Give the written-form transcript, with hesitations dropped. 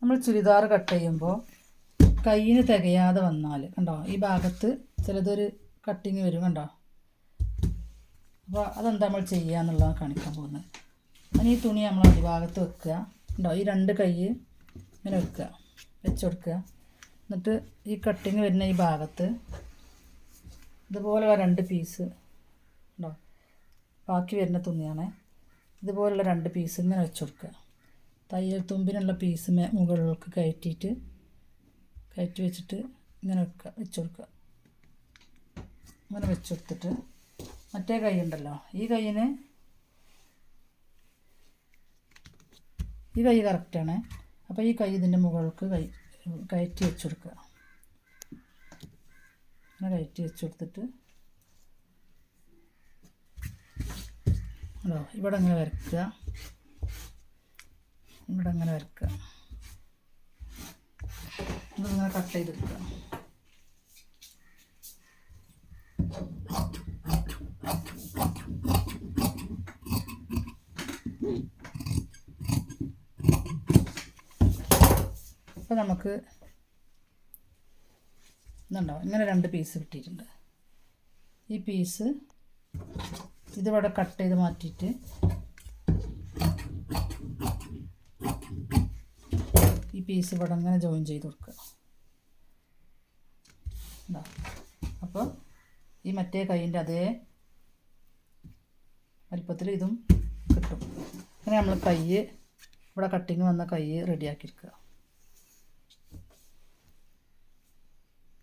നമ്മൾ ചുരിദാർ കട്ട് ചെയ്യുമ്പോൾ കയ്യിന് തികയാതെ വന്നാൽ കണ്ടോ ഈ ഭാഗത്ത് ചിലതൊരു കട്ടിങ് വരും കണ്ടോ. അപ്പോൾ അതെന്താ നമ്മൾ ചെയ്യുക എന്നുള്ളതാണ് കാണിക്കാൻ പോകുന്നത്. അങ്ങനെ ഈ തുണി നമ്മൾ അടിഭാഗത്ത് വെക്കുക കണ്ടോ. ഈ രണ്ട് കൈ ഇങ്ങനെ വെച്ച് കൊടുക്കുക. എന്നിട്ട് ഈ കട്ടിങ് വരുന്ന ഈ ഭാഗത്ത് ഇതുപോലെയുള്ള രണ്ട് പീസ് ഉണ്ടോ, ബാക്കി വരുന്ന തുണിയാണ്. ഇതുപോലുള്ള രണ്ട് പീസ് ഇങ്ങനെ വെച്ച് കൊടുക്കുക. തയ്യൽ തുമ്പിനുള്ള പീസ് മുകളിലേക്ക് കയറ്റി വെച്ചിട്ട് ഇങ്ങനെ വെച്ച് കൊടുക്കുക. അങ്ങനെ വെച്ച് കൊടുത്തിട്ട് മറ്റേ കൈ ഉണ്ടല്ലോ, ഈ കൈ കറക്റ്റാണ്. അപ്പോൾ ഈ കൈ ഇതിൻ്റെ മുകളിലേക്ക് കയറ്റി വെച്ച് കൊടുക്കുക. അങ്ങനെ കയറ്റി വെച്ച് കൊടുത്തിട്ട് ഇവിടെ അങ്ങനെ വരയ്ക്കുക. ഇതിങ്ങനെ കട്ട് ചെയ്തെടുക്കുക. അപ്പോൾ നമുക്ക് ഇതുണ്ടോ, ഇങ്ങനെ രണ്ട് പീസ് കിട്ടിയിട്ടുണ്ട്. ഈ പീസ് ഇതിവിടെ കട്ട് ചെയ്ത് മാറ്റിയിട്ട് ഈ പീസ് ഇവിടെ അങ്ങനെ ജോയിൻ ചെയ്ത് കൊടുക്കുക. അപ്പോൾ ഈ മറ്റേ കൈയിൻ്റെ അതേ വലിപ്പത്തിൽ ഇതും കിട്ടും. അങ്ങനെ നമ്മൾ കൈ ഇവിടെ കട്ടിങ് വന്ന കൈ റെഡിയാക്കിയിരിക്കുക.